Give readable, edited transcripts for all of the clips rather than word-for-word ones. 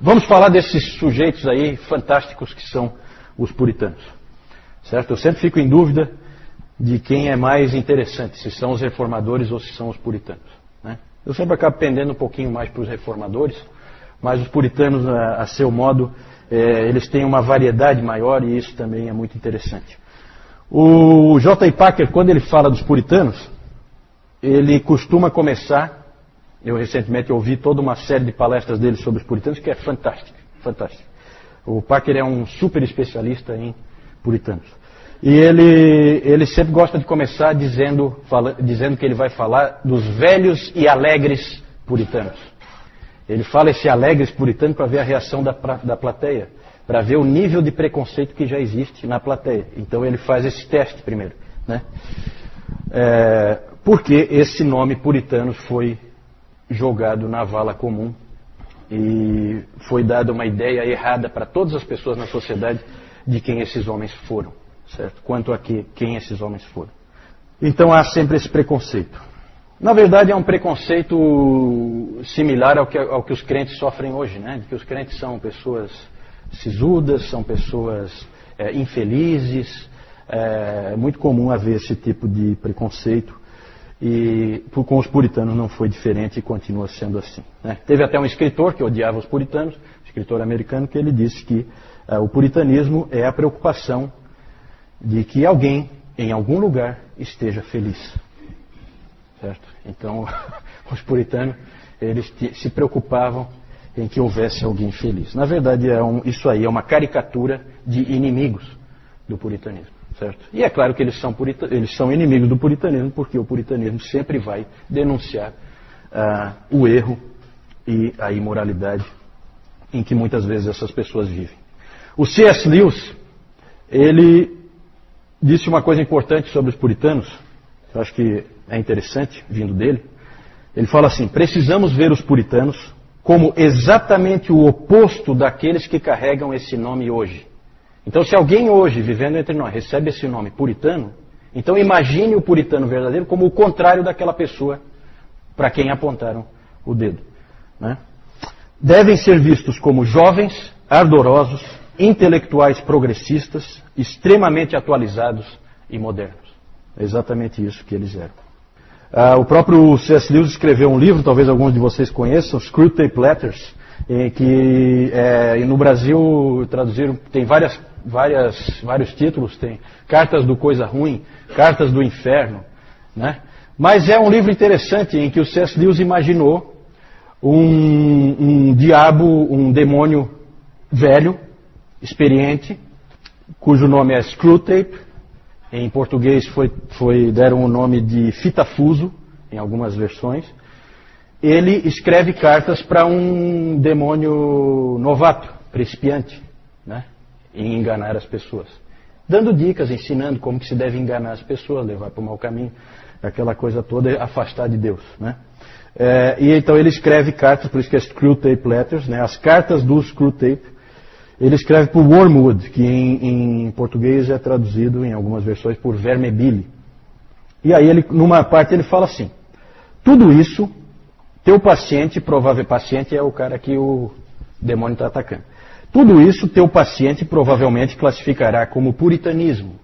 Vamos falar desses sujeitos aí fantásticos que são os puritanos. Certo? Eu sempre fico em dúvida de quem é mais interessante, se são os reformadores ou se são os puritanos. Né? Eu sempre acabo pendendo um pouquinho mais para os reformadores, mas os puritanos, a seu modo, eles têm uma variedade maior e isso também é muito interessante. O J.I. Packer, quando ele fala dos puritanos, ele costuma começar, eu recentemente ouvi toda uma série de palestras dele sobre os puritanos, que é fantástica, fantástica. O Packer é um super especialista em puritanos. E ele sempre gosta de começar dizendo que ele vai falar dos velhos e alegres puritanos. Ele fala esse alegres puritano para ver a reação da plateia, para ver o nível de preconceito que já existe na plateia. Então ele faz esse teste primeiro. Né? Porque esse nome puritanos foi jogado na vala comum e foi dada uma ideia errada para todas as pessoas na sociedade de quem esses homens foram. Certo? Quanto a quem esses homens foram. Então há sempre esse preconceito. Na verdade é um preconceito similar ao que os crentes sofrem hoje, né? De que os crentes são pessoas sisudas, são pessoas infelizes. É muito comum haver esse tipo de preconceito. E com os puritanos não foi diferente e continua sendo assim. Né? Teve até um escritor que odiava os puritanos, escritor americano, que ele disse que o puritanismo é a preocupação de que alguém, em algum lugar, esteja feliz. Certo? Então, os puritanos, eles se preocupavam em que houvesse alguém feliz. Na verdade, isso aí é uma caricatura de inimigos do puritanismo. Certo? E é claro que eles são inimigos do puritanismo, porque o puritanismo sempre vai denunciar o erro e a imoralidade em que muitas vezes essas pessoas vivem. O C.S. Lewis, ele disse uma coisa importante sobre os puritanos, eu acho que é interessante, vindo dele. Ele fala assim: precisamos ver os puritanos como exatamente o oposto daqueles que carregam esse nome hoje. Então, se alguém hoje, vivendo entre nós, recebe esse nome puritano, então imagine o puritano verdadeiro como o contrário daquela pessoa para quem apontaram o dedo. Né? Devem ser vistos como jovens, ardorosos, intelectuais progressistas, extremamente atualizados e modernos. É exatamente isso que eles eram. O próprio C.S. Lewis escreveu um livro, talvez alguns de vocês conheçam, Screwtape Letters, que no Brasil traduziram, tem vários títulos, tem Cartas do Coisa Ruim, Cartas do Inferno, né? Mas é um livro interessante em que o C.S. Lewis imaginou um diabo, um demônio velho, experiente, cujo nome é Screwtape. Em português deram o nome de Fitafuso, em algumas versões. Ele escreve cartas para um demônio novato, principiante, né? Em enganar as pessoas. Dando dicas, ensinando como que se deve enganar as pessoas, levar para o mau caminho, aquela coisa toda, afastar de Deus, né? E então ele escreve cartas, por isso que é Screwtape Letters, né? As cartas do Screwtape. Ele escreve por Wormwood, que em português é traduzido em algumas versões por Vermebile. E aí, numa parte, ele fala assim: tudo isso, teu paciente, provável paciente é o cara que o demônio está atacando. Tudo isso, teu paciente provavelmente classificará como puritanismo.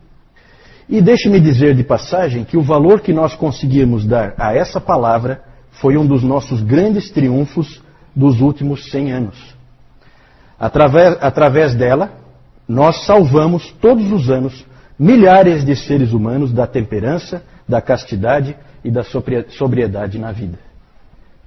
E deixe-me dizer de passagem que o valor que nós conseguimos dar a essa palavra foi um dos nossos grandes triunfos dos últimos 100 anos. Através dela, nós salvamos todos os anos milhares de seres humanos da temperança, da castidade e da sobriedade na vida.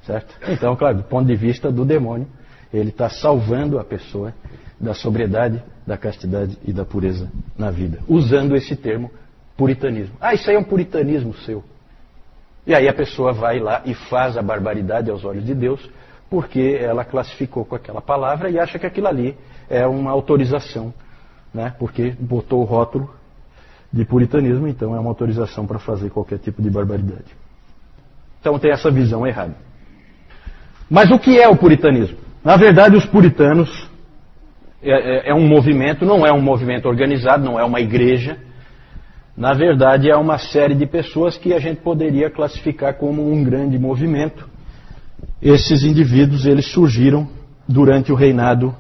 Certo? Então, claro, do ponto de vista do demônio, ele está salvando a pessoa da sobriedade, da castidade e da pureza na vida, usando esse termo puritanismo. Isso aí é um puritanismo seu. E aí a pessoa vai lá e faz a barbaridade aos olhos de Deus, porque ela classificou com aquela palavra e acha que aquilo ali é uma autorização, né? Porque botou o rótulo de puritanismo, então é uma autorização para fazer qualquer tipo de barbaridade. Então tem essa visão errada. Mas o que é o puritanismo? Na verdade, os puritanos é um movimento, não é um movimento organizado, não é uma igreja. Na verdade, é uma série de pessoas que a gente poderia classificar como um grande movimento. Esses indivíduos, eles surgiram durante o reinado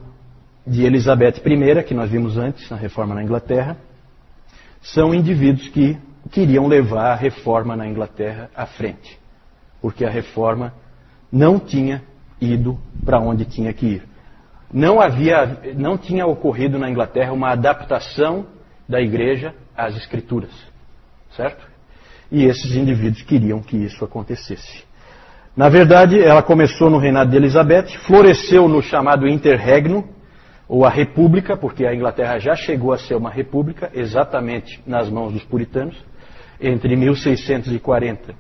de Elizabeth I, que nós vimos antes, na reforma na Inglaterra, são indivíduos que queriam levar a reforma na Inglaterra à frente, porque a reforma não tinha ido para onde tinha que ir. Não tinha ocorrido na Inglaterra uma adaptação da igreja às escrituras, certo? E esses indivíduos queriam que isso acontecesse. Na verdade, ela começou no reinado de Elizabeth, floresceu no chamado Interregno, ou a República, porque a Inglaterra já chegou a ser uma república, exatamente nas mãos dos puritanos, entre 1640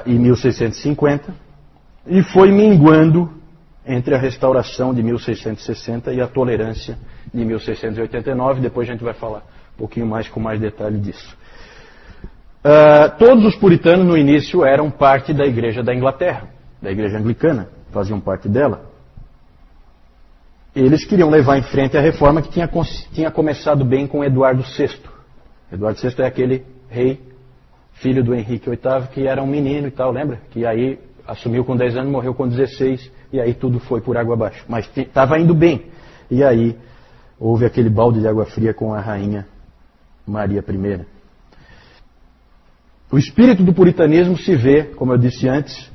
e 1650, e foi minguando entre a restauração de 1660 e a tolerância de 1689. Depois a gente vai falar um pouquinho mais com mais detalhe disso. Todos os puritanos no início eram parte da igreja da Inglaterra, da igreja anglicana, faziam parte dela. Eles queriam levar em frente a reforma que tinha começado bem com Eduardo VI. Eduardo VI é aquele rei, filho do Henrique VIII, que era um menino e tal, lembra? Que aí assumiu com 10 anos, morreu com 16, e aí tudo foi por água abaixo. Mas estava indo bem. E aí houve aquele balde de água fria com a rainha Maria I. O espírito do puritanismo se vê, como eu disse antes,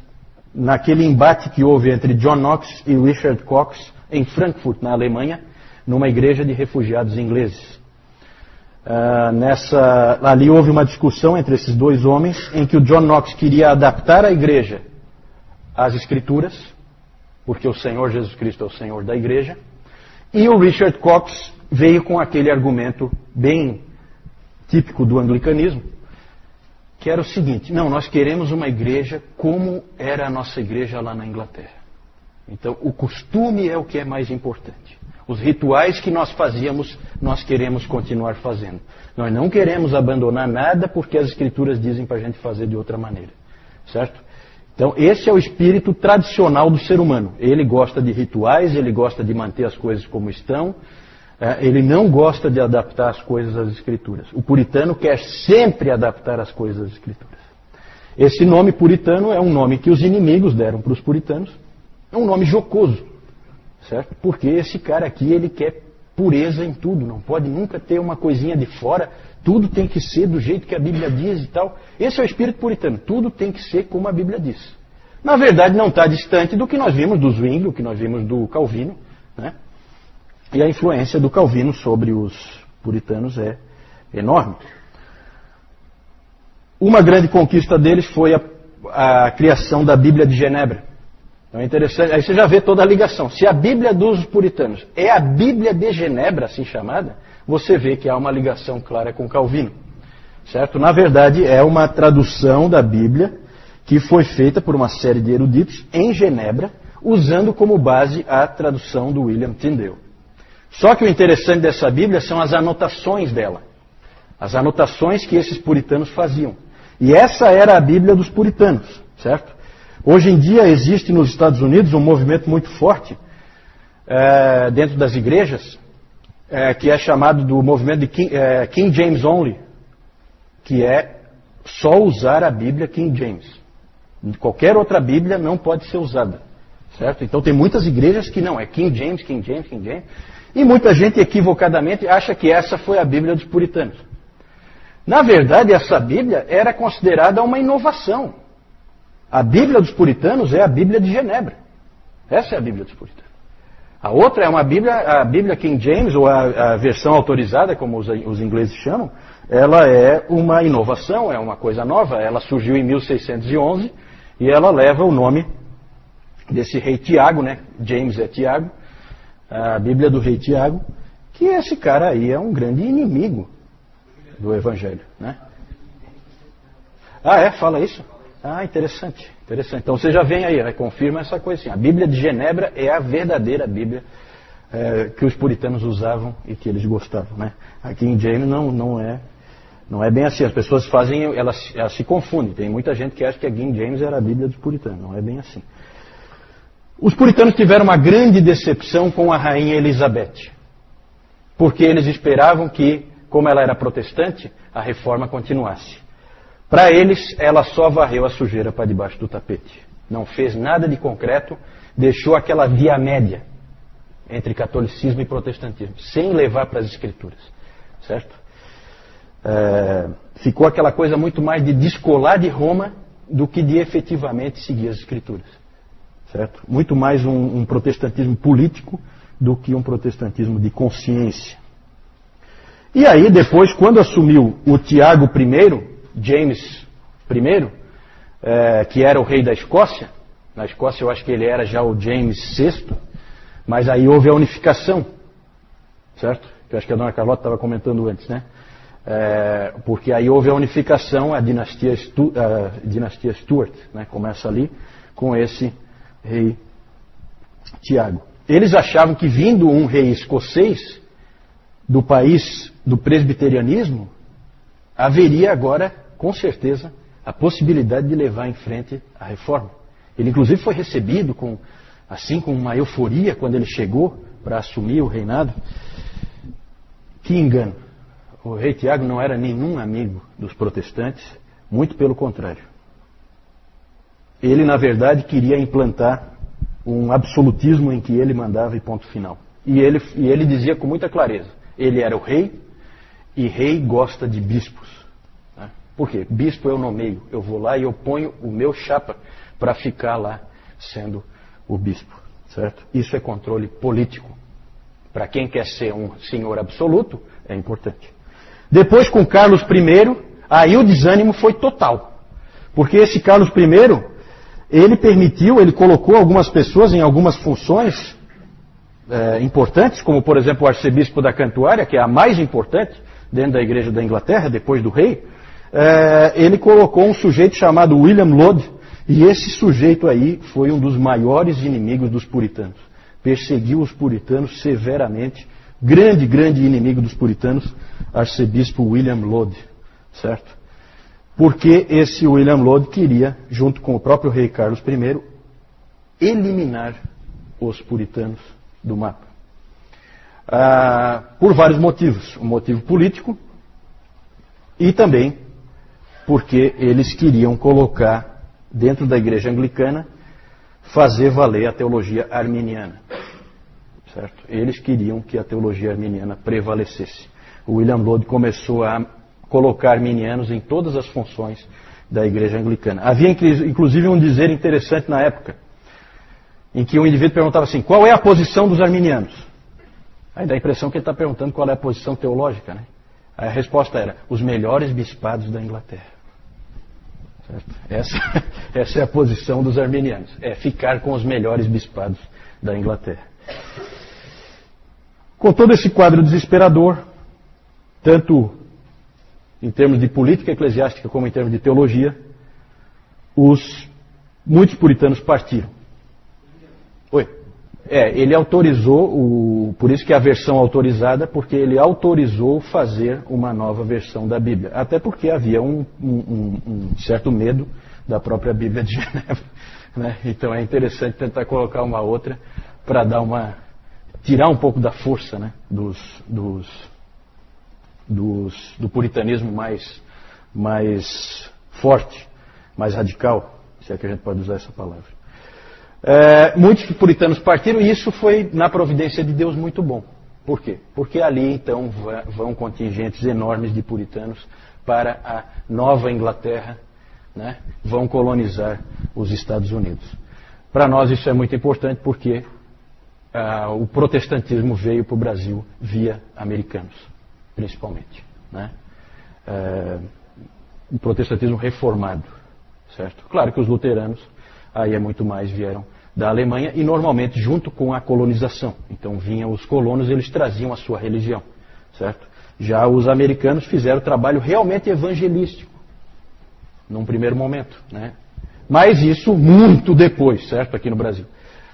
naquele embate que houve entre John Knox e Richard Cox em Frankfurt, na Alemanha, numa igreja de refugiados ingleses. Ali houve uma discussão entre esses dois homens, em que o John Knox queria adaptar a igreja às escrituras, porque o Senhor Jesus Cristo é o Senhor da igreja, e o Richard Cox veio com aquele argumento bem típico do anglicanismo, que era o seguinte: não, nós queremos uma igreja como era a nossa igreja lá na Inglaterra. Então, o costume é o que é mais importante. Os rituais que nós fazíamos, nós queremos continuar fazendo. Nós não queremos abandonar nada porque as escrituras dizem para a gente fazer de outra maneira. Certo? Então, esse é o espírito tradicional do ser humano. Ele gosta de rituais, ele gosta de manter as coisas como estão, ele não gosta de adaptar as coisas às escrituras. O puritano quer sempre adaptar as coisas às escrituras. Esse nome puritano é um nome que os inimigos deram para os puritanos. É um nome jocoso, certo? Porque esse cara aqui, ele quer pureza em tudo, não pode nunca ter uma coisinha de fora, tudo tem que ser do jeito que a Bíblia diz e tal. Esse é o espírito puritano, tudo tem que ser como a Bíblia diz. Na verdade, não está distante do que nós vimos do Zwingli, do que nós vimos do Calvino, né? E a influência do Calvino sobre os puritanos é enorme. Uma grande conquista deles foi a criação da Bíblia de Genebra. Então é interessante, aí você já vê toda a ligação. Se a Bíblia dos puritanos é a Bíblia de Genebra, assim chamada, você vê que há uma ligação clara com Calvino. Certo? Na verdade, é uma tradução da Bíblia que foi feita por uma série de eruditos em Genebra, usando como base a tradução do William Tyndale. Só que o interessante dessa Bíblia são as anotações dela. As anotações que esses puritanos faziam. E essa era a Bíblia dos puritanos, certo? Hoje em dia existe nos Estados Unidos um movimento muito forte dentro das igrejas, que é chamado do movimento de King James Only, que é só usar a Bíblia King James. Qualquer outra Bíblia não pode ser usada, certo? Então tem muitas igrejas que não, é King James, King James, King James, e muita gente equivocadamente acha que essa foi a Bíblia dos puritanos. Na verdade, essa Bíblia era considerada uma inovação. A Bíblia dos puritanos é a Bíblia de Genebra. Essa é a Bíblia dos puritanos. A outra é uma Bíblia, a Bíblia King James, ou a versão autorizada, como os ingleses chamam, ela é uma inovação, é uma coisa nova. Ela surgiu em 1611 e ela leva o nome desse rei Tiago, né? James é Tiago, a Bíblia do rei Tiago, que esse cara aí é um grande inimigo do Evangelho, né? Ah, fala isso? Ah, interessante, interessante. Então você já vem aí, confirma essa coisa assim. A Bíblia de Genebra é a verdadeira Bíblia que os puritanos usavam e que eles gostavam, né? Aqui em James não é bem assim. As pessoas fazem, elas se confundem. Tem muita gente que acha que a King James era a Bíblia dos puritanos. Não é bem assim. Os puritanos tiveram uma grande decepção com a rainha Elizabeth, porque eles esperavam que, como ela era protestante, a reforma continuasse. Para eles, ela só varreu a sujeira para debaixo do tapete. Não fez nada de concreto, deixou aquela via média entre catolicismo e protestantismo, sem levar para as escrituras, certo? Ficou aquela coisa muito mais de descolar de Roma do que de efetivamente seguir as escrituras, certo? Muito mais um protestantismo político do que um protestantismo de consciência. E aí depois, quando assumiu o Tiago I, James I, que era o rei da Escócia, na Escócia eu acho que ele era já o James VI, mas aí houve a unificação, certo? Que eu acho que a dona Carlota estava comentando antes, né? Porque aí houve a unificação, a dinastia Stuart, né? Começa ali com esse rei Tiago. Eles achavam que vindo um rei escocês do país do presbiterianismo, haveria agora, com certeza, a possibilidade de levar em frente a reforma. Ele inclusive foi recebido com uma euforia quando ele chegou para assumir o reinado. Que engano. O rei Tiago não era nenhum amigo dos protestantes, muito pelo contrário. Ele, na verdade, queria implantar um absolutismo em que ele mandava e ponto final. E ele dizia com muita clareza, ele era o rei, e rei gosta de bispos. Né? Por quê? Bispo eu nomeio, eu vou lá e eu ponho o meu chapa para ficar lá sendo o bispo. Certo? Isso é controle político. Para quem quer ser um senhor absoluto, é importante. Depois, com Carlos I, aí o desânimo foi total. Porque esse Carlos I, ele colocou algumas pessoas em algumas funções importantes, como por exemplo o arcebispo da Cantuária, que é a mais importante dentro da igreja da Inglaterra, depois do rei. Ele colocou um sujeito chamado William Laud, e esse sujeito aí foi um dos maiores inimigos dos puritanos. Perseguiu os puritanos severamente. Grande inimigo dos puritanos, arcebispo William Laud, certo? Porque esse William Laud queria, junto com o próprio rei Carlos I, eliminar os puritanos do mapa. Por vários motivos. Um motivo político e também porque eles queriam colocar dentro da igreja anglicana, fazer valer a teologia arminiana. Certo? Eles queriam que a teologia arminiana prevalecesse. O William Laud começou a colocar arminianos em todas as funções da igreja anglicana. Havia inclusive um dizer interessante na época, em que um indivíduo perguntava assim, qual é a posição dos arminianos? Aí dá a impressão que ele está perguntando qual é a posição teológica, né? Aí a resposta era, os melhores bispados da Inglaterra. Essa é a posição dos arminianos, é ficar com os melhores bispados da Inglaterra. Com todo esse quadro desesperador, tanto em termos de política eclesiástica como em termos de teologia, muitos puritanos partiram. Ele autorizou, por isso que é a versão autorizada, porque ele autorizou fazer uma nova versão da Bíblia. Até porque havia um certo medo da própria Bíblia de Genebra. Né? Então é interessante tentar colocar uma outra para tirar um pouco da força, né? do puritanismo mais forte, mais radical, se é que a gente pode usar essa palavra. Muitos puritanos partiram e isso foi, na providência de Deus, muito bom. Por quê? Porque ali então vão contingentes enormes de puritanos para a Nova Inglaterra, né? Vão colonizar os Estados Unidos. Para nós isso é muito importante porque o protestantismo veio para o Brasil via americanos, principalmente. Né? O protestantismo reformado. Certo? Claro que os luteranos aí é muito mais, vieram da Alemanha e normalmente junto com a colonização. Então vinham os colonos e eles traziam a sua religião, certo? Já os americanos fizeram o trabalho realmente evangelístico, num primeiro momento, né? Mas isso muito depois, certo? Aqui no Brasil.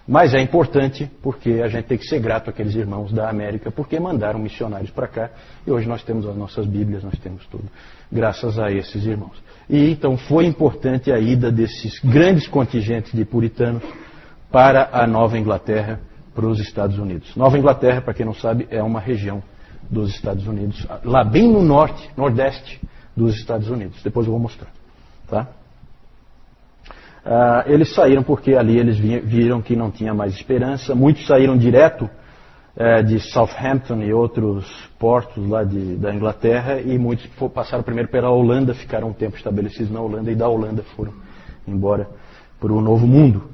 Mas é importante porque a gente tem que ser grato àqueles irmãos da América, porque mandaram missionários para cá e hoje nós temos as nossas Bíblias, nós temos tudo, graças a esses irmãos. E então foi importante a ida desses grandes contingentes de puritanos para a Nova Inglaterra, para os Estados Unidos. Nova Inglaterra, para quem não sabe, é uma região dos Estados Unidos, lá bem no nordeste dos Estados Unidos. Depois eu vou mostrar. Tá? Eles saíram porque ali eles viram que não tinha mais esperança. Muitos saíram direto de Southampton e outros portos lá da Inglaterra, e muitos passaram primeiro pela Holanda, ficaram um tempo estabelecidos na Holanda, e da Holanda foram embora para o Novo Mundo,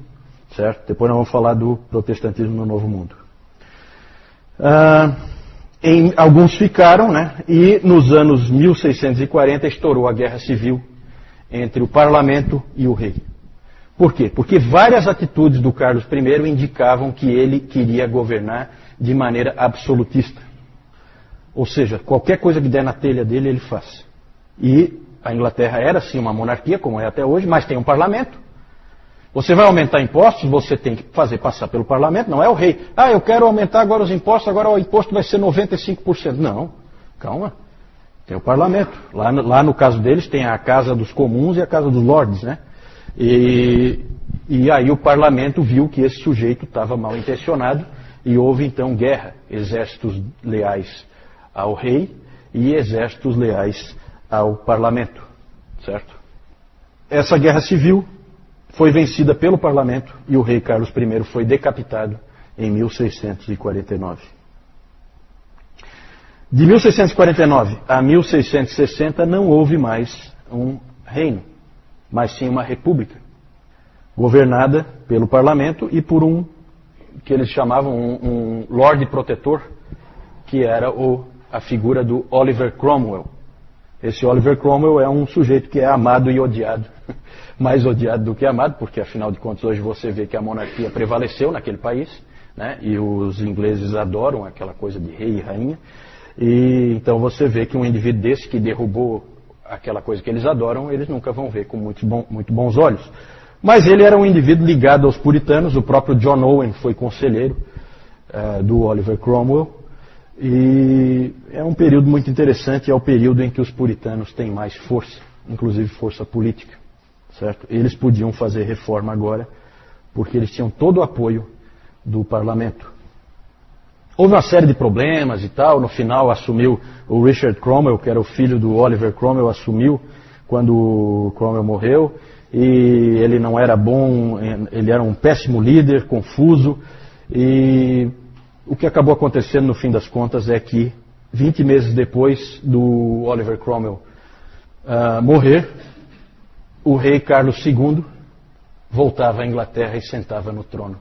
certo? Depois nós vamos falar do protestantismo no Novo Mundo. Alguns ficaram, né? E nos anos 1640 estourou a Guerra Civil entre o parlamento e o rei. Por quê? Porque várias atitudes do Carlos I indicavam que ele queria governar de maneira absolutista. Ou seja, qualquer coisa que der na telha dele, ele faz. E a Inglaterra era sim uma monarquia, como é até hoje, mas tem um parlamento. Você vai aumentar impostos, você tem que fazer passar pelo parlamento, não é o rei. Eu quero aumentar agora os impostos, agora o imposto vai ser 95%. Não, calma. Tem o parlamento. Lá no caso deles tem a Casa dos Comuns e a Casa dos Lordes, né? E aí o parlamento viu que esse sujeito estava mal intencionado e houve então guerra. Exércitos leais ao rei e exércitos leais ao parlamento, certo? Essa guerra civil foi vencida pelo parlamento e o rei Carlos I foi decapitado em 1649. De 1649 a 1660 não houve mais um reino, mas sim uma república, governada pelo parlamento e por um que eles chamavam um Lorde Protetor, que era a figura do Oliver Cromwell. Esse Oliver Cromwell é um sujeito que é amado e odiado, mais odiado do que amado, porque afinal de contas hoje você vê que a monarquia prevaleceu naquele país, né? E os ingleses adoram aquela coisa de rei e rainha, e então você vê que um indivíduo desse que derrubou aquela coisa que eles adoram, eles nunca vão ver com muito bons olhos. Mas ele era um indivíduo ligado aos puritanos, o próprio John Owen foi conselheiro do Oliver Cromwell, e é um período muito interessante, é o período em que os puritanos têm mais força, inclusive força política, certo? Eles podiam fazer reforma agora, porque eles tinham todo o apoio do parlamento. Houve uma série de problemas e tal, no final assumiu o Richard Cromwell, que era o filho do Oliver Cromwell, assumiu quando o Cromwell morreu, e ele não era bom, ele era um péssimo líder, confuso, e o que acabou acontecendo no fim das contas é que 20 meses depois do Oliver Cromwell morrer, o rei Carlos II voltava à Inglaterra e sentava no trono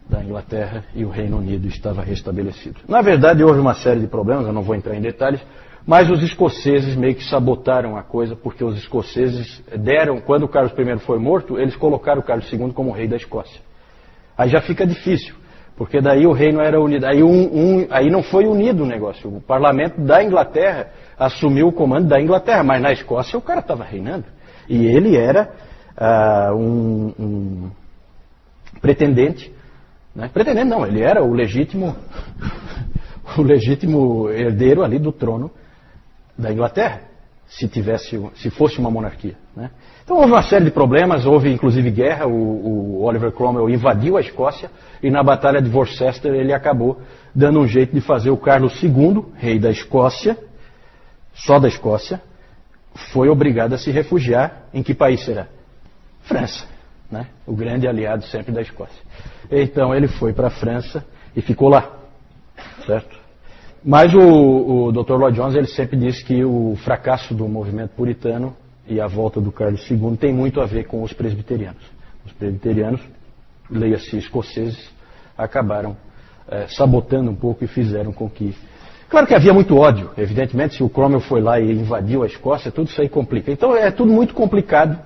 da Inglaterra, e o Reino Unido estava restabelecido. Na verdade houve uma série de problemas, eu não vou entrar em detalhes, mas os escoceses meio que sabotaram a coisa, porque os escoceses quando o Carlos I foi morto, eles colocaram o Carlos II como rei da Escócia. Aí já fica difícil, porque daí o reino era unido, aí não foi unido o negócio. O parlamento da Inglaterra assumiu o comando da Inglaterra, mas na Escócia o cara estava reinando. E ele era um pretendente, né? Pretendente não, ele era o legítimo herdeiro ali do trono da Inglaterra, se fosse uma monarquia, né? Então houve uma série de problemas, houve inclusive guerra, o Oliver Cromwell invadiu a Escócia e na Batalha de Worcester ele acabou dando um jeito de fazer o Carlos II, rei da Escócia, só da Escócia, foi obrigado a se refugiar. Em que país será? França, né? O grande aliado sempre da Escócia. Então ele foi para a França e ficou lá, certo? Mas o Dr. Lloyd Jones ele sempre disse que o fracasso do movimento puritano e a volta do Carlos II tem muito a ver com os presbiterianos. Os presbiterianos, leia-se escoceses, acabaram sabotando um pouco e fizeram com que... Claro que havia muito ódio, evidentemente, se o Cromwell foi lá e invadiu a Escócia, tudo isso aí complica. Então é tudo muito complicado,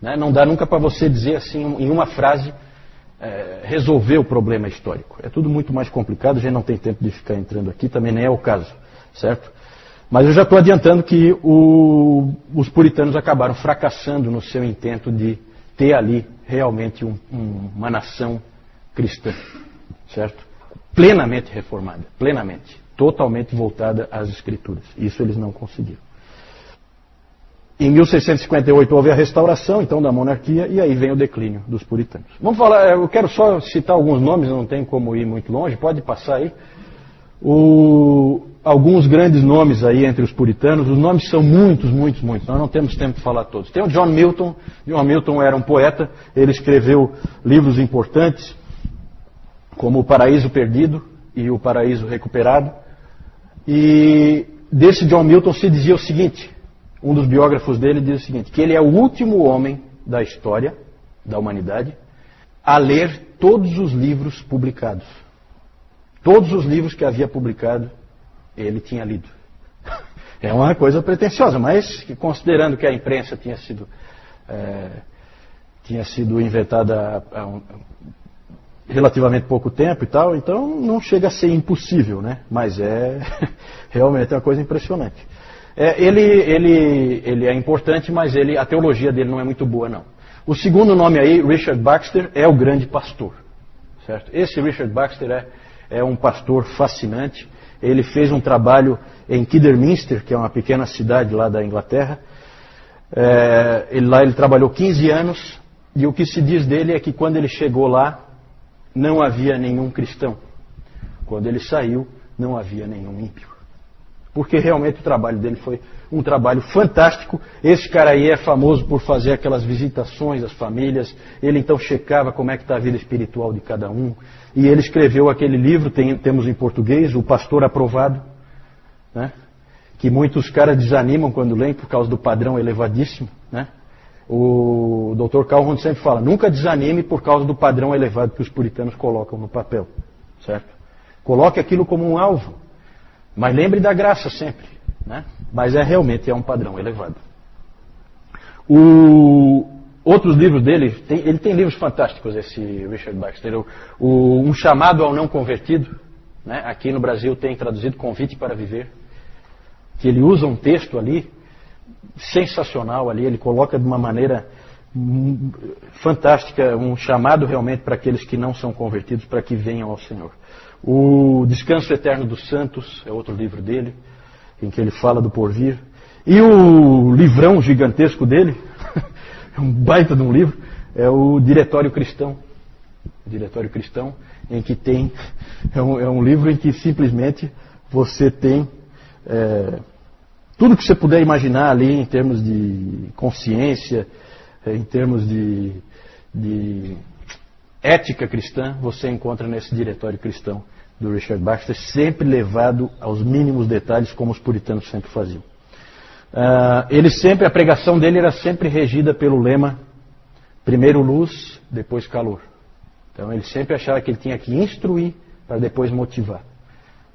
né? Não dá nunca para você dizer assim, em uma frase, resolver o problema histórico. É tudo muito mais complicado, a gente não tem tempo de ficar entrando aqui, também nem é o caso, certo? Mas eu já estou adiantando que os puritanos acabaram fracassando no seu intento de ter ali realmente uma nação cristã, certo? Plenamente reformada, plenamente, totalmente voltada às Escrituras. Isso eles não conseguiram. Em 1658 houve a restauração, então, da monarquia, e aí vem o declínio dos puritanos. Vamos falar, eu quero só citar alguns nomes, não tem como ir muito longe, pode passar aí. Alguns grandes nomes aí entre os puritanos, os nomes são muitos, nós não temos tempo de falar todos. Tem o John Milton. John Milton era um poeta, ele escreveu livros importantes, como O Paraíso Perdido e O Paraíso Recuperado. E desse John Milton se dizia o seguinte, um dos biógrafos dele diz o seguinte, que ele é o último homem da história da humanidade a ler todos os livros publicados. Todos os livros que havia publicado, ele tinha lido. É uma coisa pretensiosa, mas considerando que a imprensa tinha sido inventada há relativamente pouco tempo e tal, então não chega a ser impossível, né? Mas realmente é uma coisa impressionante. Ele é importante, mas a teologia dele não é muito boa, não. O segundo nome aí, Richard Baxter, é o grande pastor. Certo? Esse Richard Baxter é um pastor fascinante. Ele fez um trabalho em Kidderminster, que é uma pequena cidade lá da Inglaterra. Ele trabalhou 15 anos, e o que se diz dele é que quando ele chegou lá, não havia nenhum cristão. Quando ele saiu, não havia nenhum ímpio. Porque realmente o trabalho dele foi um trabalho fantástico. Esse cara aí é famoso por fazer aquelas visitações às famílias. Ele então checava como é que está a vida espiritual de cada um. E ele escreveu aquele livro, temos em português, O Pastor Aprovado, né? Que muitos caras desanimam quando leem por causa do padrão elevadíssimo, né? O Dr. Calhoun sempre fala, nunca desanime por causa do padrão elevado que os puritanos colocam no papel, certo? Coloque aquilo como um alvo, mas lembre da graça sempre, né? Mas realmente é um padrão elevado. Outros livros dele, ele tem livros fantásticos, esse Richard Baxter. Um Chamado ao Não Convertido, né? Aqui no Brasil tem traduzido Convite para Viver, que ele usa um texto ali, sensacional ali, ele coloca de uma maneira fantástica, um chamado realmente para aqueles que não são convertidos, para que venham ao Senhor. O Descanso Eterno dos Santos é outro livro dele, em que ele fala do porvir. E o livrão gigantesco dele, um baita de um livro, é o Diretório Cristão. O Diretório Cristão, em que tem, é um livro em que simplesmente você tem tudo que você puder imaginar ali em termos de consciência, em termos de ética cristã, você encontra nesse Diretório Cristão do Richard Baxter, sempre levado aos mínimos detalhes, como os puritanos sempre faziam. A pregação dele era sempre regida pelo lema, primeiro luz, depois calor. Então ele sempre achava que ele tinha que instruir para depois motivar.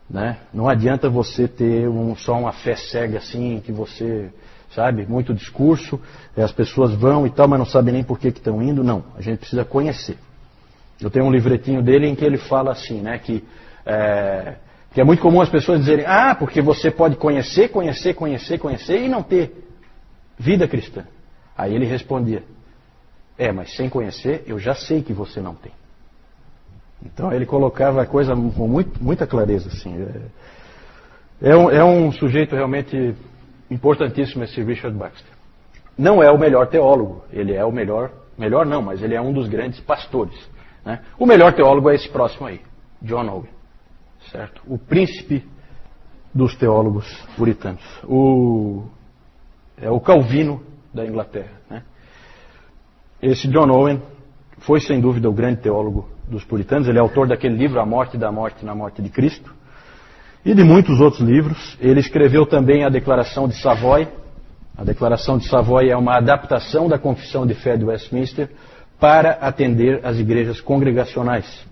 Né? Não adianta você ter só uma fé cega assim, que você, sabe, muito discurso, as pessoas vão e tal, mas não sabem nem por que estão indo. Não, a gente precisa conhecer. Eu tenho um livretinho dele em que ele fala assim, né, que é muito comum as pessoas dizerem, porque você pode conhecer e não ter vida cristã. Aí ele respondia, mas sem conhecer eu já sei que você não tem. Então ele colocava a coisa com muita clareza. Assim. É um sujeito realmente importantíssimo esse Richard Baxter. Não é o melhor teólogo, ele é o melhor não, mas ele é um dos grandes pastores. Né? O melhor teólogo é esse próximo aí, John Owen, certo? O príncipe dos teólogos puritanos. É o Calvino da Inglaterra. Né? Esse John Owen foi sem dúvida o grande teólogo dos puritanos. Ele é autor daquele livro, A Morte da Morte na Morte de Cristo, e de muitos outros livros. Ele escreveu também a Declaração de Savoy. A Declaração de Savoy é uma adaptação da Confissão de Fé de Westminster para atender as igrejas congregacionais.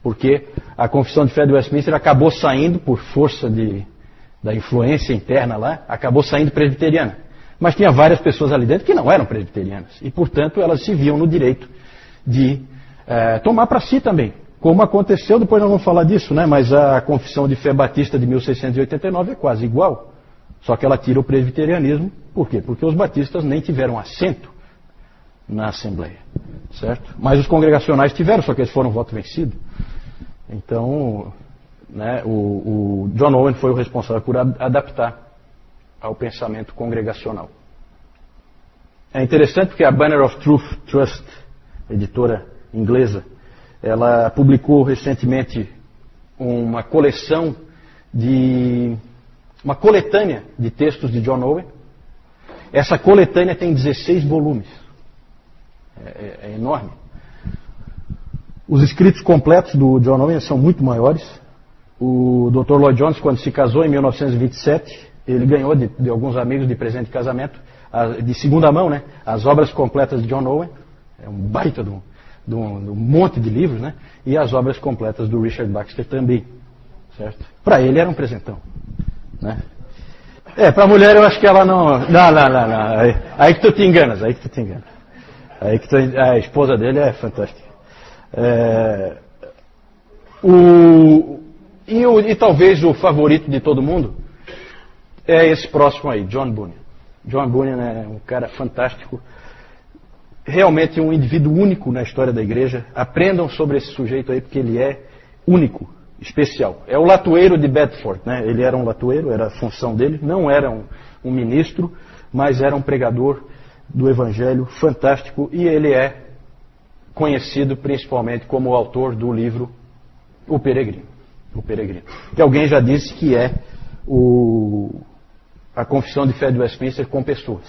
Porque a Confissão de Fé de Westminster acabou saindo, por força da influência interna lá, acabou saindo presbiteriana. Mas tinha várias pessoas ali dentro que não eram presbiterianas. E, portanto, elas se viam no direito de tomar para si também. Como aconteceu, depois nós vamos falar disso, né? Mas a Confissão de Fé Batista de 1689 é quase igual. Só que ela tira o presbiterianismo. Por quê? Porque os batistas nem tiveram assento na Assembleia. Certo? Mas os congregacionais tiveram, só que eles foram voto vencido. Então, né, o John Owen foi o responsável por adaptar ao pensamento congregacional. É interessante porque a Banner of Truth Trust, editora inglesa, ela publicou recentemente uma coleção de uma coletânea de textos de John Owen. Essa coletânea tem 16 volumes. É enorme. Os escritos completos do John Owen são muito maiores. O Dr. Lloyd Jones, quando se casou em 1927, ele ganhou de alguns amigos de presente de casamento, de segunda mão, né, as obras completas de John Owen. É um baita de um monte de livros, né? E as obras completas do Richard Baxter também. Certo? Para ele era um presentão. Né? Para a mulher eu acho que ela não. Não. Aí que tu te enganas. A esposa dele é fantástica. E talvez o favorito de todo mundo é esse próximo aí, John Bunyan. John Bunyan é um cara fantástico. Realmente um indivíduo único na história da igreja. Aprendam sobre esse sujeito aí, porque ele é único, especial. É o latoeiro de Bedford, né? Ele era um latoeiro, era a função dele. Não era um ministro, mas era um pregador do evangelho fantástico. E ele é conhecido principalmente como o autor do livro O Peregrino. Que alguém já disse que é a confissão de fé de Westminster com pessoas.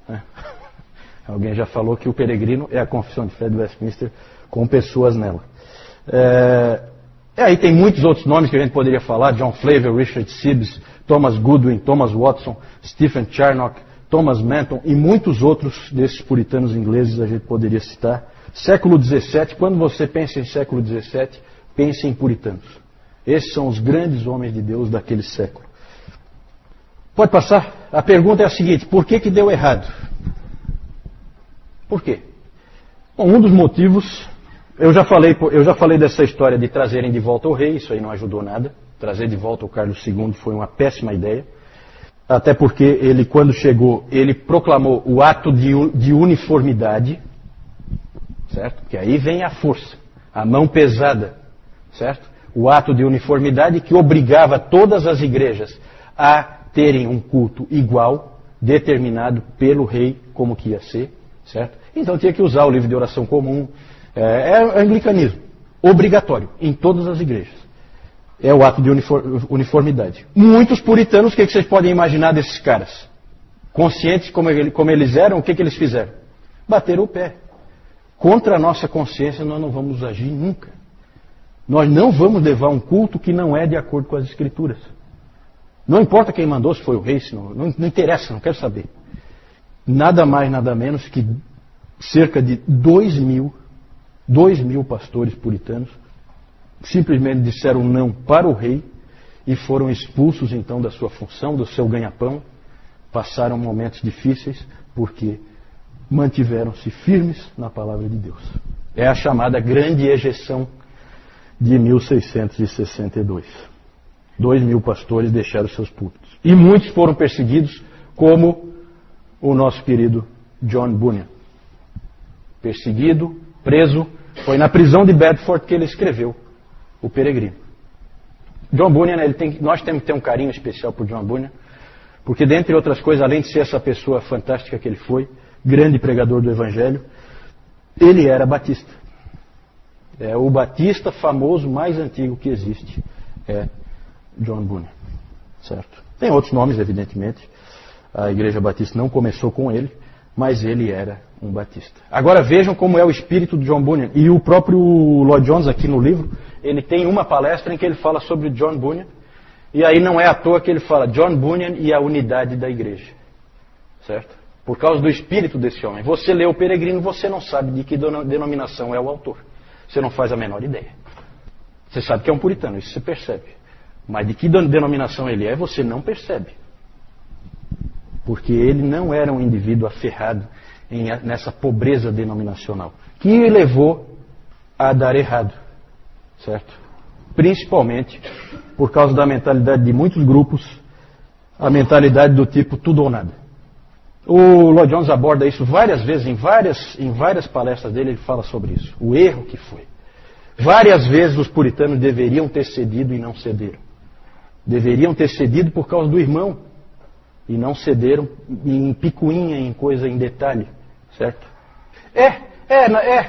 Né? Alguém já falou que o Peregrino é a confissão de fé de Westminster com pessoas nela. Aí tem muitos outros nomes que a gente poderia falar: John Flavel, Richard Sibbes, Thomas Goodwin, Thomas Watson, Stephen Charnock, Thomas Manton e muitos outros desses puritanos ingleses a gente poderia citar. Século XVII, quando você pensa em século XVII, pense em puritanos. Esses são os grandes homens de Deus daquele século. Pode passar? A pergunta é a seguinte: por que deu errado? Por quê? Bom, um dos motivos, eu já falei dessa história de trazerem de volta o rei, isso aí não ajudou nada. Trazer de volta o Carlos II foi uma péssima ideia. Até porque ele, quando chegou, ele proclamou o ato de uniformidade, certo? Que aí vem a força, a mão pesada, certo? O ato de uniformidade que obrigava todas as igrejas a terem um culto igual, determinado pelo rei como que ia ser, certo? Então tinha que usar o livro de oração comum. É anglicanismo, obrigatório, em todas as igrejas. É o ato de uniformidade. Muitos puritanos, o que vocês podem imaginar desses caras? Conscientes como eles eram, o que eles fizeram? Bateram o pé. Contra a nossa consciência nós não vamos agir nunca. Nós não vamos levar um culto que não é de acordo com as Escrituras. Não importa quem mandou, se foi o rei, se não interessa, não quero saber. Nada mais, nada menos que cerca de 2 mil pastores puritanos simplesmente disseram não para o rei e foram expulsos então da sua função, do seu ganha-pão. Passaram momentos difíceis porque mantiveram-se firmes na palavra de Deus. É a chamada Grande Ejeção de 1662. 2 mil pastores deixaram seus púlpitos. E muitos foram perseguidos, como o nosso querido John Bunyan. Perseguido, preso, foi na prisão de Bedford que ele escreveu O Peregrino. John Bunyan, nós temos que ter um carinho especial por John Bunyan, porque dentre outras coisas, além de ser essa pessoa fantástica que ele foi, grande pregador do Evangelho, ele era batista. É o batista famoso mais antigo que existe, é John Bunyan. Certo? Tem outros nomes, evidentemente. A Igreja Batista não começou com ele, mas ele era um batista. Agora vejam como é o espírito de John Bunyan. E o próprio Lloyd Jones, aqui no livro, ele tem uma palestra em que ele fala sobre John Bunyan. E aí não é à toa que ele fala John Bunyan e a unidade da igreja. Certo? Por causa do espírito desse homem. Você lê O Peregrino, você não sabe de que denominação é o autor. Você não faz a menor ideia. Você sabe que é um puritano, isso você percebe. Mas de que denominação ele é, você não percebe. Porque ele não era um indivíduo aferrado nessa pobreza denominacional, que levou a dar errado, certo? Principalmente por causa da mentalidade de muitos grupos, a mentalidade do tipo tudo ou nada. O Lloyd Jones aborda isso várias vezes, em várias palestras dele ele fala sobre isso, o erro que foi. Várias vezes os puritanos deveriam ter cedido e não cederam. Deveriam ter cedido por causa do irmão e não cederam em picuinha, em coisa, em detalhe. Certo?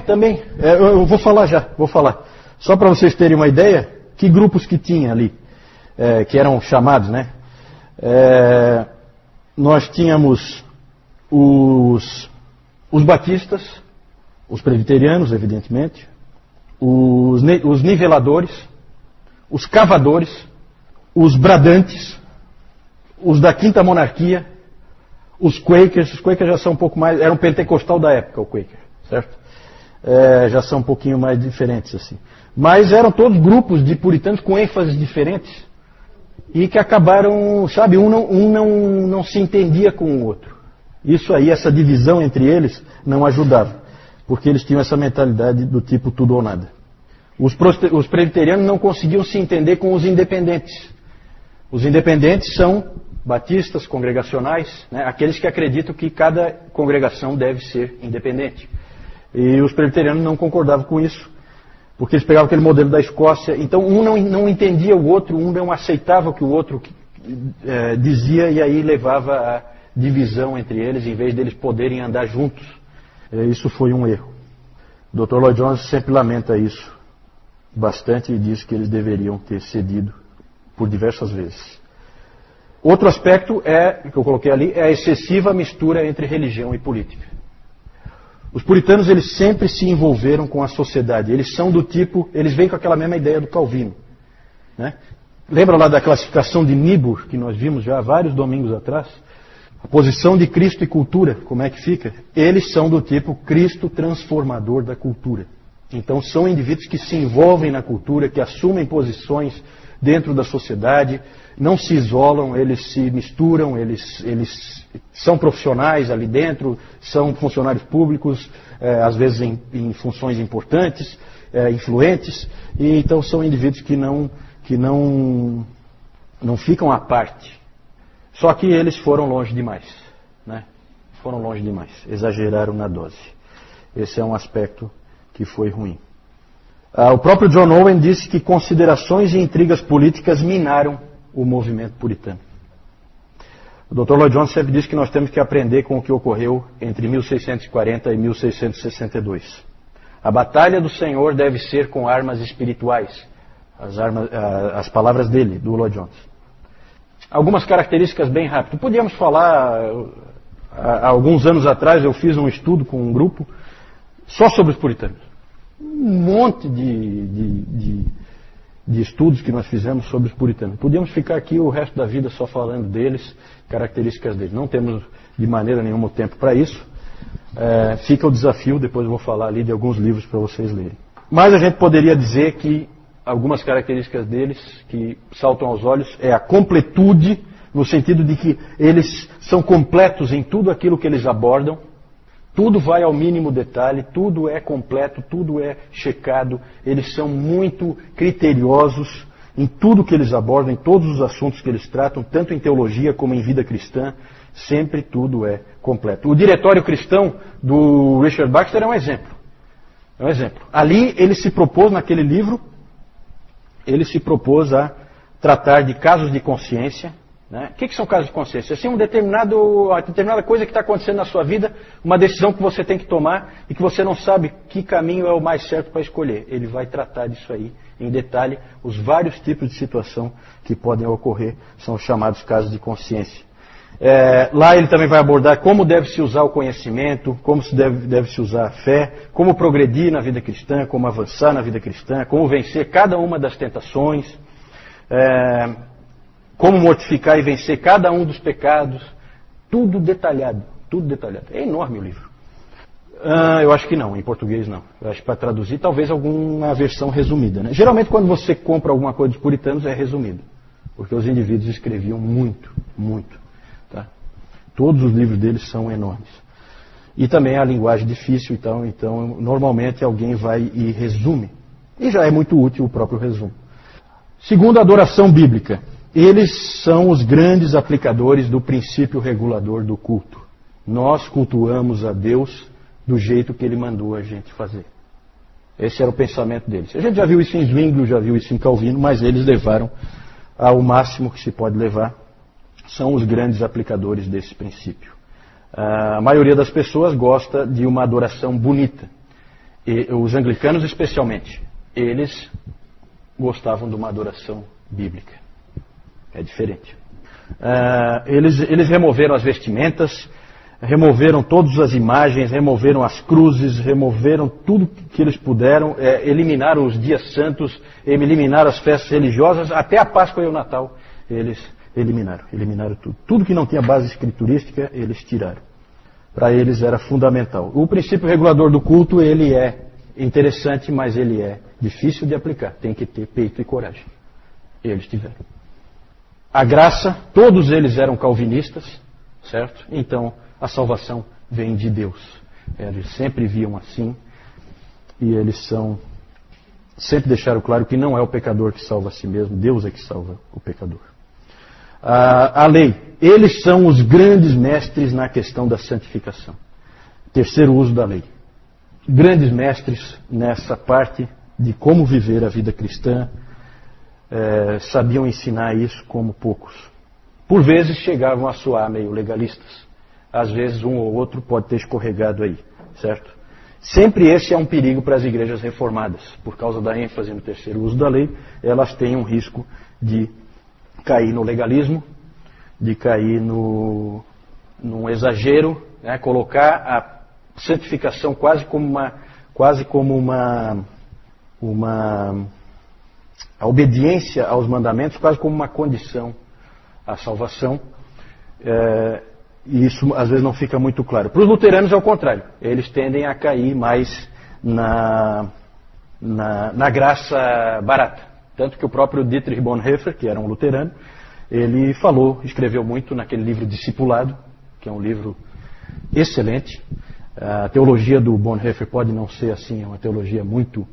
Também. Eu vou falar já. Só para vocês terem uma ideia, que grupos que tinha ali. que eram chamados, né? Nós tínhamos os batistas, os presbiterianos, evidentemente, os niveladores, os cavadores, os bradantes, os da Quinta Monarquia, os Quakers já são um pouco mais, era um pentecostal da época, o Quaker, certo? Já são um pouquinho mais diferentes assim. Mas eram todos grupos de puritanos com ênfases diferentes e que acabaram, sabe, um não se entendia com o outro. Isso aí, essa divisão entre eles não ajudava, porque eles tinham essa mentalidade do tipo tudo ou nada. Os presbiterianos não conseguiam se entender com os independentes. Os independentes são batistas, congregacionais, né, aqueles que acreditam que cada congregação deve ser independente. E os presbiterianos não concordavam com isso, porque eles pegavam aquele modelo da Escócia. Então um não entendia o outro, um não aceitava o que o outro dizia, e aí levava a divisão entre eles, em vez deles poderem andar juntos. Isso foi um erro. O Dr. Lloyd Jones sempre lamenta isso bastante e diz que eles deveriam ter cedido por diversas vezes. Outro aspecto que eu coloquei ali, é a excessiva mistura entre religião e política. Os puritanos, eles sempre se envolveram com a sociedade. Eles são do tipo, eles vêm com aquela mesma ideia do Calvino, né? Lembra lá da classificação de Niebuhr, que nós vimos já há vários domingos atrás? A posição de Cristo e cultura, como é que fica? Eles são do tipo Cristo transformador da cultura. Então são indivíduos que se envolvem na cultura, que assumem posições dentro da sociedade, não se isolam, eles se misturam, eles são profissionais ali dentro, são funcionários públicos, às vezes em funções importantes, influentes, e então são indivíduos que não ficam à parte. Só que eles foram longe demais, né? Foram longe demais, exageraram na dose. Esse é um aspecto que foi ruim. O próprio John Owen disse que considerações e intrigas políticas minaram o movimento puritano. O Dr. Lloyd Jones sempre diz que nós temos que aprender com o que ocorreu entre 1640 e 1662. A batalha do Senhor deve ser com armas espirituais. As palavras dele, do Lloyd Jones. Algumas características bem rápido. Podíamos falar, há alguns anos atrás eu fiz um estudo com um grupo só sobre os puritanos. Um monte de estudos que nós fizemos sobre os puritanos. Podíamos ficar aqui o resto da vida só falando deles, características deles. Não temos de maneira nenhuma o tempo para isso. Fica o desafio, depois eu vou falar ali de alguns livros para vocês lerem. Mas a gente poderia dizer que algumas características deles que saltam aos olhos é a completude, no sentido de que eles são completos em tudo aquilo que eles abordam. Tudo vai ao mínimo detalhe, tudo é completo, tudo é checado. Eles são muito criteriosos em tudo que eles abordam, em todos os assuntos que eles tratam, tanto em teologia como em vida cristã. Sempre tudo é completo. O Diretório Cristão do Richard Baxter é um exemplo. É um exemplo. Ali ele se propôs, naquele livro, ele se propôs a tratar de casos de consciência. Né? O que são casos de consciência? Assim, uma determinada coisa que está acontecendo na sua vida, uma decisão que você tem que tomar e que você não sabe que caminho é o mais certo para escolher. Ele vai tratar disso aí em detalhe. Os vários tipos de situação que podem ocorrer são chamados casos de consciência. Lá ele também vai abordar como deve-se usar o conhecimento, como deve-se usar a fé, como progredir na vida cristã, como avançar na vida cristã, como vencer cada uma das tentações, como mortificar e vencer cada um dos pecados. Tudo detalhado, tudo detalhado. É enorme o livro. Eu acho que não, em português não. Eu acho que para traduzir, talvez alguma versão resumida. Né? Geralmente quando você compra alguma coisa dos puritanos é resumido, porque os indivíduos escreviam muito, muito. Tá? Todos os livros deles são enormes. E também a linguagem difícil, então normalmente alguém vai e resume. E já é muito útil o próprio resumo. Segundo, a adoração bíblica. Eles são os grandes aplicadores do princípio regulador do culto. Nós cultuamos a Deus do jeito que Ele mandou a gente fazer. Esse era o pensamento deles. A gente já viu isso em Zwinglio, já viu isso em Calvino, mas eles levaram ao máximo que se pode levar. São os grandes aplicadores desse princípio. A maioria das pessoas gosta de uma adoração bonita. E os anglicanos especialmente, eles gostavam de uma adoração bíblica. É diferente. Eles removeram as vestimentas, removeram todas as imagens, removeram as cruzes, removeram tudo que eles puderam, eliminaram os dias santos, eliminaram as festas religiosas, até a Páscoa e o Natal eles eliminaram tudo. Tudo que não tinha base escriturística, eles tiraram. Para eles era fundamental. O princípio regulador do culto, ele é interessante, mas ele é difícil de aplicar. Tem que ter peito e coragem. Eles tiveram. A graça, todos eles eram calvinistas, certo? Então, a salvação vem de Deus. Eles sempre viam assim, e eles sempre deixaram claro que não é o pecador que salva a si mesmo, Deus é que salva o pecador. A lei, eles são os grandes mestres na questão da santificação. Terceiro uso da lei. Grandes mestres nessa parte de como viver a vida cristã, sabiam ensinar isso como poucos. Por vezes chegavam a soar meio legalistas. Às vezes um ou outro pode ter escorregado aí, certo? Sempre esse é um perigo para as igrejas reformadas. Por causa da ênfase no terceiro uso da lei, elas têm um risco de cair no legalismo, de cair num exagero, né? Colocar a santificação quase como a obediência aos mandamentos, quase como uma condição à salvação. E isso às vezes não fica muito claro. Para os luteranos é o contrário. Eles tendem a cair mais na graça barata. Tanto que o próprio Dietrich Bonhoeffer, que era um luterano, ele escreveu muito naquele livro Discipulado, que é um livro excelente. A teologia do Bonhoeffer pode não ser assim, é uma teologia muito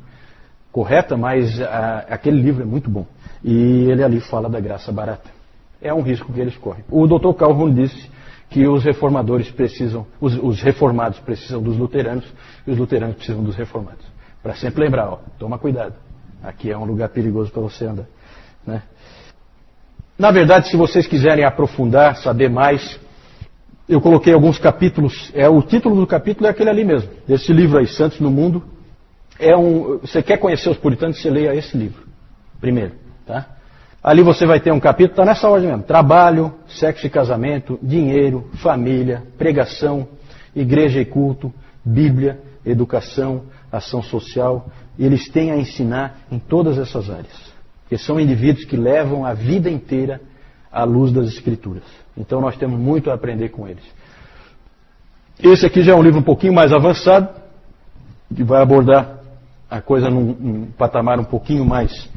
correta, mas aquele livro é muito bom. E ele ali fala da graça barata. É um risco que eles correm. O Dr. Calhoun disse que os reformadores os reformados precisam dos luteranos e os luteranos precisam dos reformados. Para sempre lembrar, toma cuidado. Aqui é um lugar perigoso para você andar, né? Na verdade, se vocês quiserem aprofundar, saber mais, eu coloquei alguns capítulos. O título do capítulo é aquele ali mesmo. Esse livro aí, Santos no Mundo. Você quer conhecer os puritanos, você leia esse livro primeiro, tá? Ali você vai ter um capítulo, está nessa ordem mesmo. Trabalho, sexo e casamento, dinheiro, família, pregação, igreja e culto, Bíblia, educação, ação social. Eles têm a ensinar em todas essas áreas. Porque são indivíduos que levam a vida inteira à luz das Escrituras. Então nós temos muito a aprender com eles. Esse aqui já é um livro um pouquinho mais avançado, que vai abordar a coisa num patamar um pouquinho mais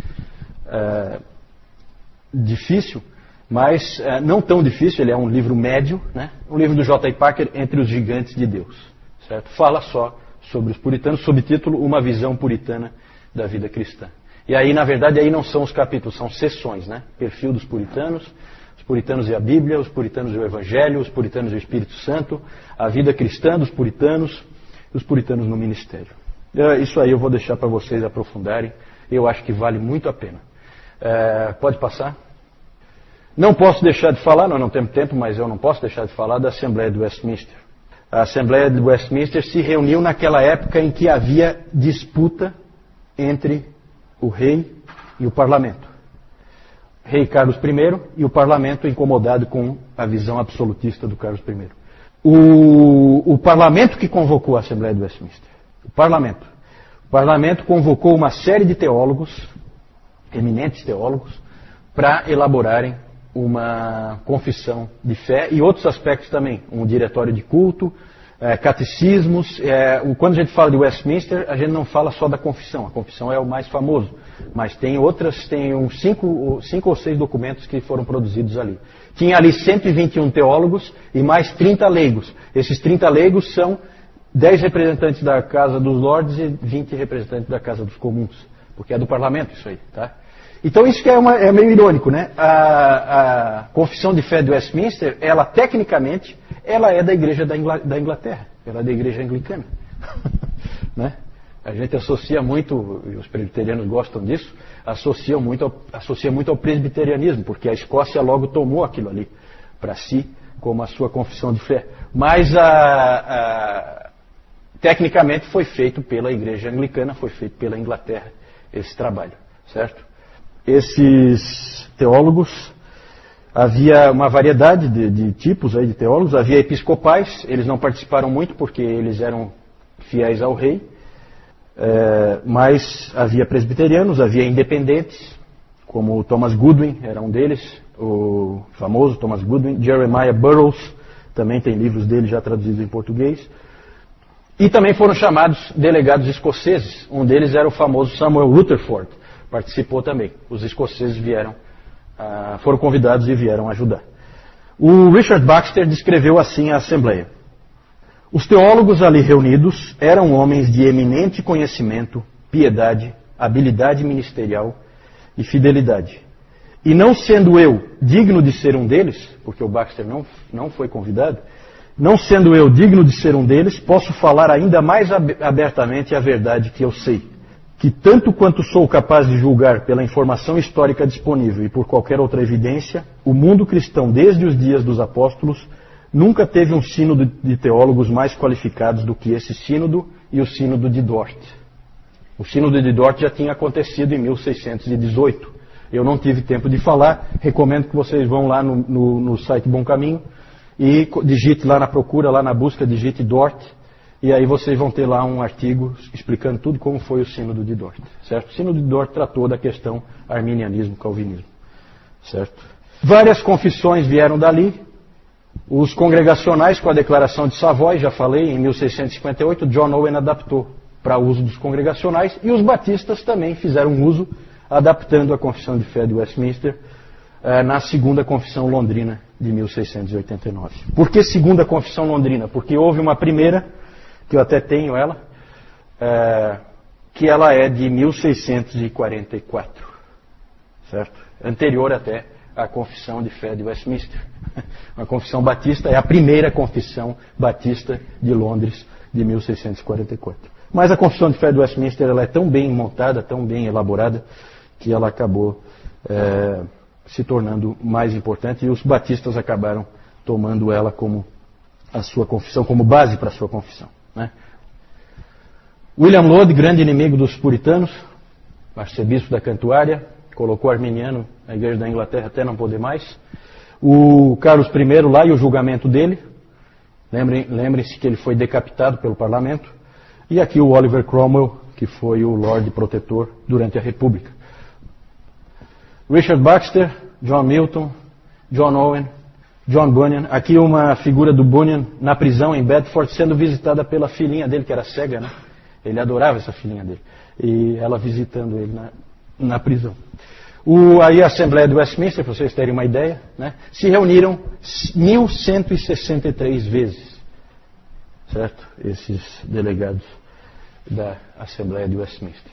difícil, mas não tão difícil. Ele é um livro médio, né? Um livro do J. I. Packer, Entre os Gigantes de Deus, certo? Fala só sobre os puritanos, sob título Uma Visão Puritana da Vida Cristã. E aí, na verdade, aí não são os capítulos, são sessões, né? Perfil dos puritanos, os puritanos e a Bíblia, os puritanos e o Evangelho, os puritanos e o Espírito Santo, a vida cristã dos puritanos e os puritanos no ministério. Isso aí eu vou deixar para vocês aprofundarem. Eu acho que vale muito a pena. Pode passar? Não posso deixar de falar, nós não temos tempo, mas eu não posso deixar de falar da Assembleia de Westminster. A Assembleia de Westminster se reuniu naquela época em que havia disputa entre o rei e o parlamento. Rei Carlos I e o parlamento incomodado com a visão absolutista do Carlos I. O parlamento que convocou a Assembleia de Westminster. O parlamento convocou uma série de teólogos, eminentes teólogos, para elaborarem uma confissão de fé e outros aspectos também. Um diretório de culto, catecismos. Quando a gente fala de Westminster, a gente não fala só da confissão. A confissão é o mais famoso. Mas tem uns 5 ou 6 documentos que foram produzidos ali. Tinha ali 121 teólogos e mais 30 leigos. Esses 30 leigos são 10 representantes da Casa dos Lordes e 20 representantes da Casa dos Comuns. Porque é do parlamento isso aí, tá? Então isso que é meio irônico, né? A confissão de fé de Westminster, ela tecnicamente, ela é da Igreja da Inglaterra. Ela é da Igreja Anglicana. Né? A gente associa muito, e os presbiterianos gostam disso, associa muito ao presbiterianismo, porque a Escócia logo tomou aquilo ali para si como a sua confissão de fé. Mas tecnicamente foi feito pela Igreja Anglicana, foi feito pela Inglaterra esse trabalho, certo? Esses teólogos, Havia uma variedade de tipos aí de teólogos. Havia episcopais, eles não participaram muito porque eles eram fiéis ao rei. Mas havia presbiterianos, havia independentes, como o Thomas Goodwin, era um deles, o famoso Thomas Goodwin. Jeremiah Burroughs, também tem livros dele já traduzidos em português. E também foram chamados delegados escoceses. Um deles era o famoso Samuel Rutherford, participou também. Os escoceses foram convidados e vieram ajudar. O Richard Baxter descreveu assim a Assembleia. Os teólogos ali reunidos eram homens de eminente conhecimento, piedade, habilidade ministerial e fidelidade. E não sendo eu digno de ser um deles, porque o Baxter não foi convidado, não sendo eu digno de ser um deles, posso falar ainda mais abertamente a verdade que eu sei. Que tanto quanto sou capaz de julgar pela informação histórica disponível e por qualquer outra evidência, o mundo cristão desde os dias dos apóstolos nunca teve um sínodo de teólogos mais qualificados do que esse sínodo e o sínodo de Dort. O sínodo de Dort já tinha acontecido em 1618. Eu não tive tempo de falar, recomendo que vocês vão lá no site Bom Caminho e digite lá na procura, lá na busca, digite Dort, e aí vocês vão ter lá um artigo explicando tudo como foi o sínodo de Dort. Certo? O sínodo de Dort tratou da questão arminianismo-calvinismo. Certo? Várias confissões vieram dali. Os congregacionais, com a Declaração de Savoy, já falei, em 1658, John Owen adaptou para uso dos congregacionais, e os batistas também fizeram uso, adaptando a Confissão de Fé de Westminster na Segunda Confissão Londrina de 1689. Por que Segunda Confissão Londrina? Porque houve uma primeira, que eu até tenho ela, que ela é de 1644, certo? Anterior até à Confissão de Fé de Westminster. A Confissão Batista é a primeira Confissão Batista de Londres de 1644. Mas a Confissão de Fé de Westminster ela é tão bem montada, tão bem elaborada, que ela acabou se tornando mais importante e os batistas acabaram tomando ela como a sua confissão, como base para a sua confissão. Né? William Laud, grande inimigo dos puritanos, arcebispo da Cantuária, colocou arminiano na Igreja da Inglaterra até não poder mais. O Carlos I lá e o julgamento dele, lembrem-se que ele foi decapitado pelo parlamento. E aqui o Oliver Cromwell, que foi o Lorde Protetor durante a República. Richard Baxter, John Milton, John Owen, John Bunyan. Aqui uma figura do Bunyan na prisão em Bedford, sendo visitada pela filhinha dele, que era cega, né? Ele adorava essa filhinha dele. E ela visitando ele na prisão. Aí a Assembleia de Westminster, para vocês terem uma ideia, né? Se reuniram 1163 vezes. Certo? Esses delegados da Assembleia de Westminster.